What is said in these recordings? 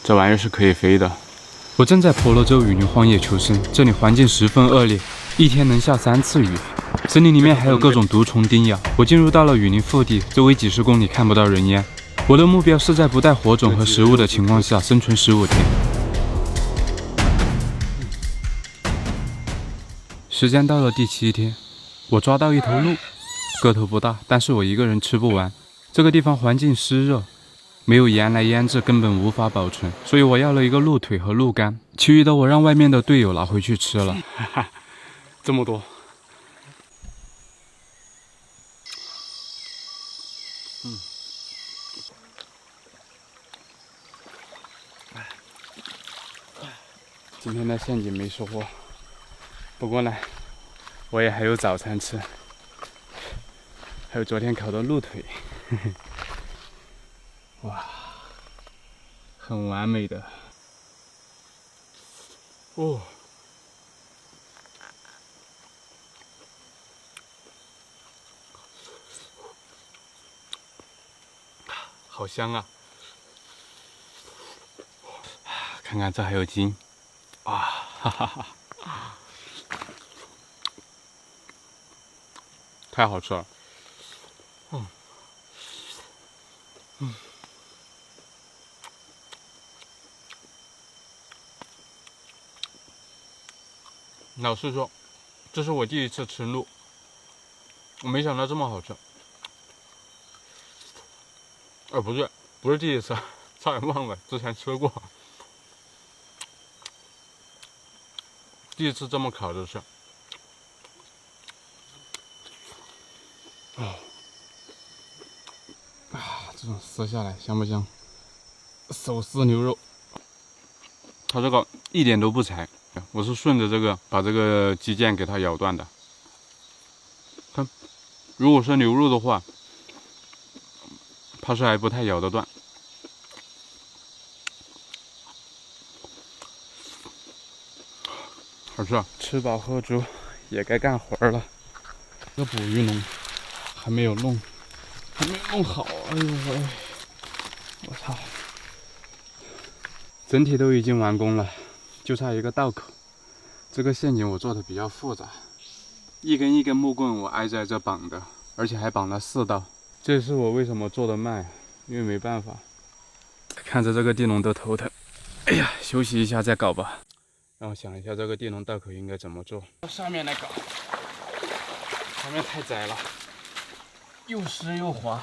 这玩意儿是可以飞的。我正在婆罗洲雨林荒野求生，这里环境十分恶劣，一天能下3次雨。森林里面还有各种毒虫叮咬。我进入到了雨林腹地，周围几10公里看不到人烟。我的目标是在不带火种和食物的情况下生存15天。时间到了第7天，我抓到一头鹿，个头不大，但是我一个人吃不完。这个地方环境湿热，没有盐来腌制，根本无法保存，所以我要了一个鹿腿和鹿肝，其余的我让外面的队友拿回去吃了。这么多，今天的陷阱没收获，不过呢，我也还有早餐吃，还有昨天烤的鹿腿，哇，很完美的。哦，好香啊！看看这还有筋，啊，哈哈哈，太好吃了。老实说，这是我第一次吃鹿，我没想到这么好吃。不对，不是第一次，差点忘了，之前吃过。第一次这么烤着吃。这种撕下来香不香？手撕牛肉，它这个一点都不柴，我是顺着这个把这个肌腱给它咬断的。看，如果是牛肉的话，它是还不太咬得断。好吃啊！吃饱喝足，也该干活了。这捕鱼笼还没有弄好，哎呦喂！我操！整体都已经完工了，就差一个道口。这个陷阱我做的比较复杂，一根一根木棍我挨着绑的，而且还绑了4道。这是我为什么做的慢，因为没办法。看着这个地笼都头疼。哎呀，休息一下再搞吧。让我想一下这个地笼道口应该怎么做。到上面来搞，上面太窄了，又湿又滑。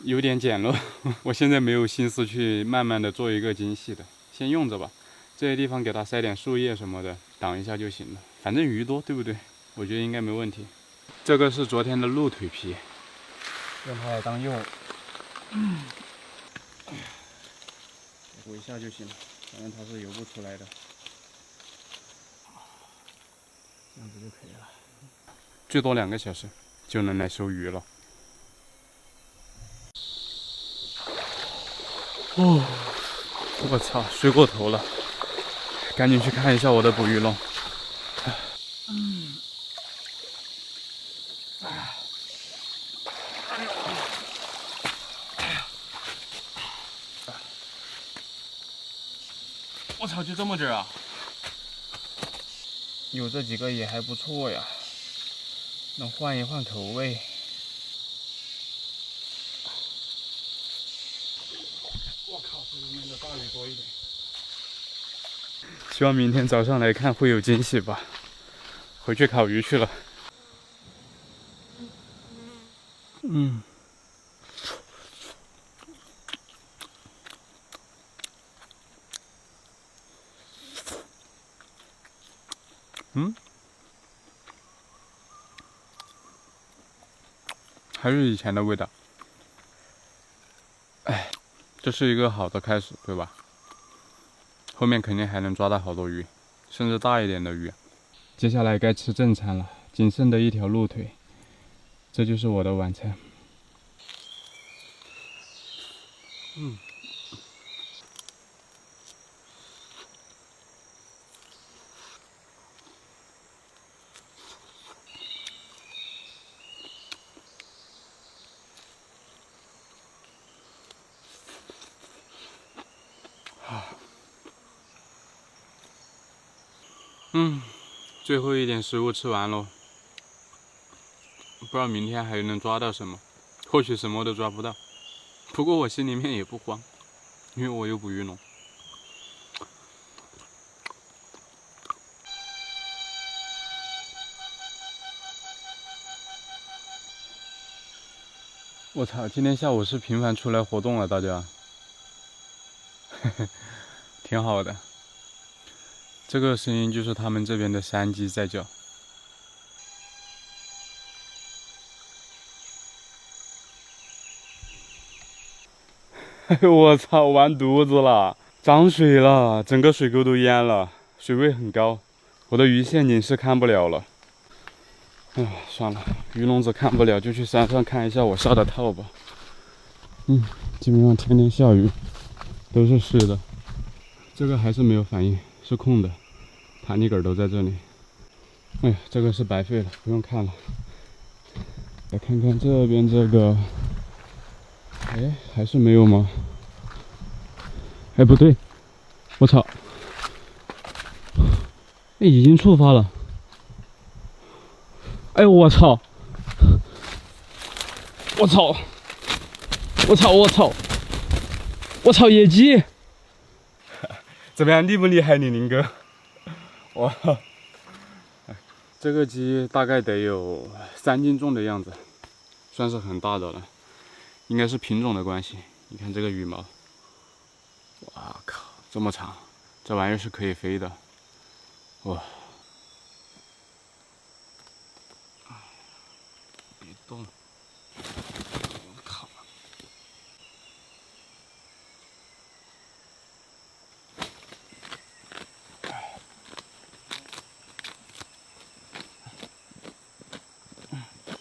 有点简陋，我现在没有心思去慢慢的做一个精细的，先用着吧。这些地方给它塞点树叶什么的，挡一下就行了。反正鱼多，对不对？我觉得应该没问题。这个是昨天的鹿腿皮，用它来当诱饵。鼓一下就行了，反正它是游不出来的。这样子就可以了。最多2个小时就能来收鱼了。哦，我操，睡过头了，赶紧去看一下我的捕鱼笼。我操，就这么点啊！有这几个也还不错呀，能换一换口味。我靠，这里面的大鱼多一点。希望明天早上来看会有惊喜吧。回去烤鱼去了。还是以前的味道。哎，这是一个好的开始，对吧？后面肯定还能抓到好多鱼，甚至大一点的鱼。接下来该吃正餐了，仅剩的1条鹿腿，这就是我的晚餐。最后一点食物吃完喽，不知道明天还能抓到什么，或许什么都抓不到。不过我心里面也不慌，因为我有捕鱼笼。我操！今天下午是频繁出来活动了，大家，挺好的。这个声音就是他们这边的山鸡在叫。我操！完犊子了，涨水了，整个水沟都淹了，水位很高，我的鱼陷阱是看不了了。哎呀，算了，鱼笼子看不了，就去山上看一下我下的套吧。基本上天天下雨，都是湿的。这个还是没有反应，是空的，弹力杆都在这里。哎呀，这个是白费了，不用看了。来看看这边这个，哎，还是没有吗？哎，不对，我操！哎，已经触发了。哎，我操！我操！我操！我操！我操！野鸡！怎么样，厉不厉害，你林哥？哇！这个鸡大概得有3斤重的样子，算是很大的了，应该是品种的关系。你看这个羽毛，哇靠，这么长，这玩意儿是可以飞的，哇！别动，靠！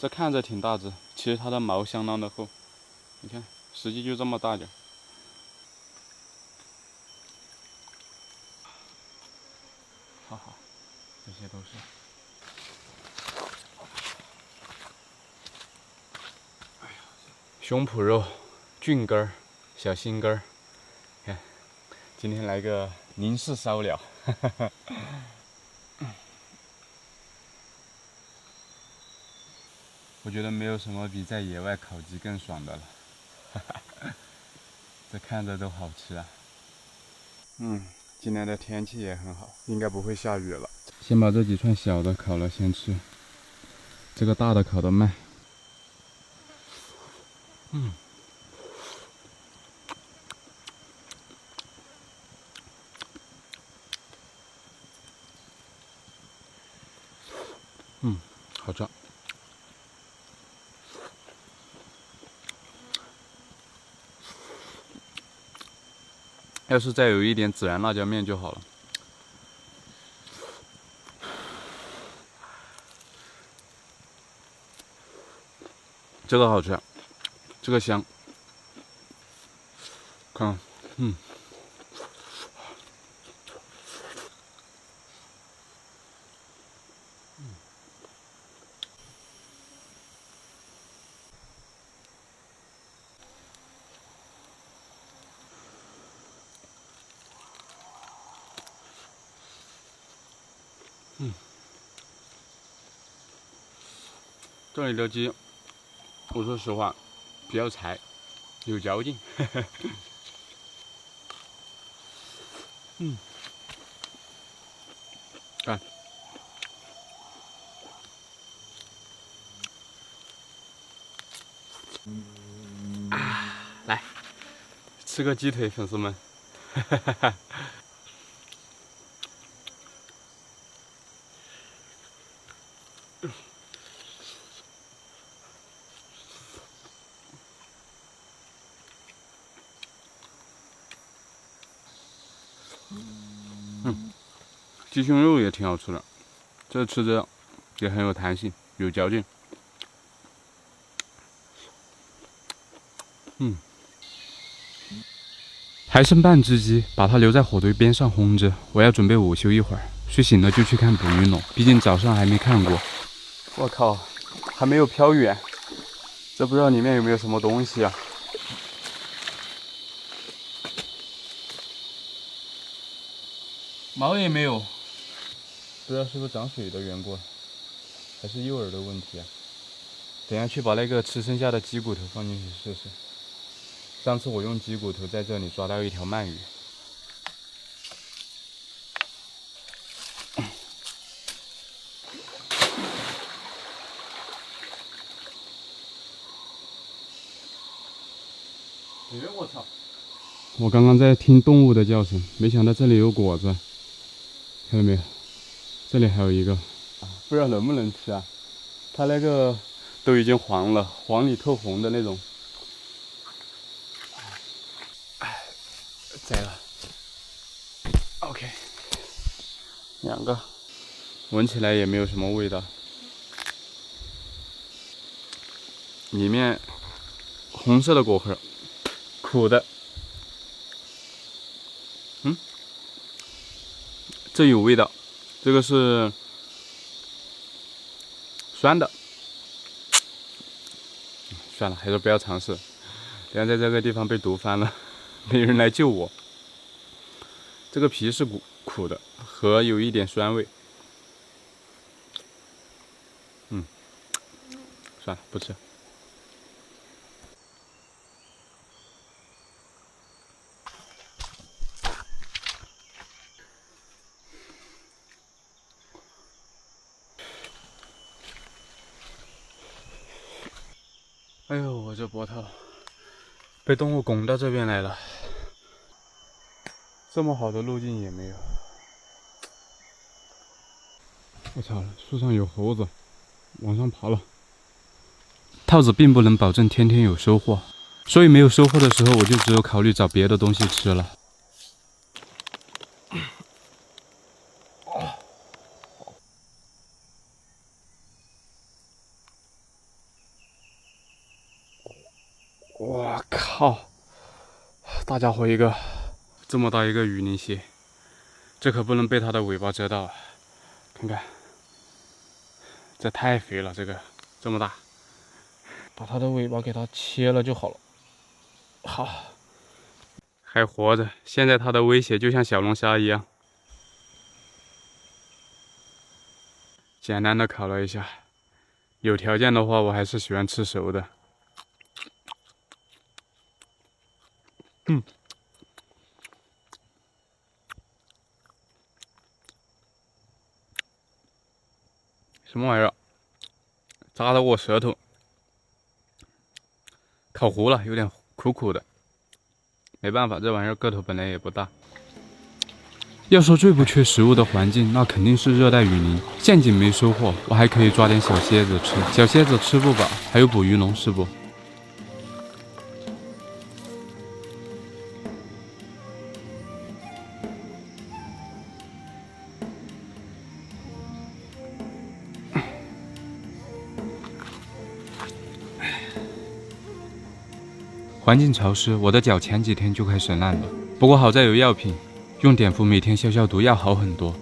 这看着挺大只，其实它的毛相当的厚，你看，实际就这么大点。哈哈，这些都是。胸脯肉、菌根儿、小心根儿，看，今天来个宁式烧鸟。我觉得没有什么比在野外烤鸡更爽的了，这看着都好吃啊。今天的天气也很好，应该不会下雨了。先把这几串小的烤了先吃，这个大的烤得慢。好吃。要是再有一点孜然辣椒面就好了。这个好吃，这个香。看，这里的鸡，我说实话，比较柴，有嚼劲。看，来吃个鸡腿，粉丝们。鸡胸肉也挺好吃的，这吃着也很有弹性，有嚼劲。还剩半只鸡，把它留在火堆边上烘着。我要准备午休一会儿，睡醒了就去看捕鱼笼，毕竟早上还没看过。我靠，还没有飘远，这不知道里面有没有什么东西啊？毛也没有，不知道是不是涨水的缘故，还是诱饵的问题啊？等下去把那个吃剩下的鸡骨头放进去试试。上次我用鸡骨头在这里抓到一条鳗鱼。我操！我刚刚在听动物的叫声，没想到这里有果子，看到没有？这里还有一个，不知道能不能吃啊？它那个都已经黄了，黄里透红的那种。摘了 ，OK， 2个，闻起来也没有什么味道，里面红色的果壳，苦的，这有味道，这个是酸的，算了，还是不要尝试，等下在这个地方被毒翻了，没人来救我。这个皮是苦的，和有一点酸味。算了，不吃。哎呦，我这脖头被动物拱到这边来了。这么好的路径也没有。我操！树上有猴子，往上爬了。套子并不能保证天天有收获，所以没有收获的时候，我就只有考虑找别的东西吃了。我靠！大家伙一个，这么大一个雨林蟹，这可不能被它的尾巴蛰到啊！看看，这太肥了，这么大，把它的尾巴给它切了就好了。好，还活着，现在它的威胁就像小龙虾一样。简单的烤了一下，有条件的话，我还是喜欢吃熟的。什么玩意儿？扎到我舌头，烤糊了，有点苦苦的。没办法，这玩意儿个头本来也不大。要说最不缺食物的环境，那肯定是热带雨林。陷阱没收获，我还可以抓点小蝎子吃。小蝎子吃不饱，还有捕鱼笼，是不？环境潮湿，我的脚前几天就开始烂了。不过好在有药品，用碘伏每天消消毒要好很多。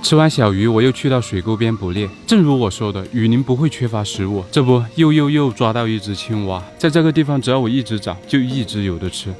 吃完小鱼，我又去到水沟边捕猎。正如我说的，雨林不会缺乏食物。这不，又抓到一只青蛙。在这个地方，只要我一直找，就一直有的吃。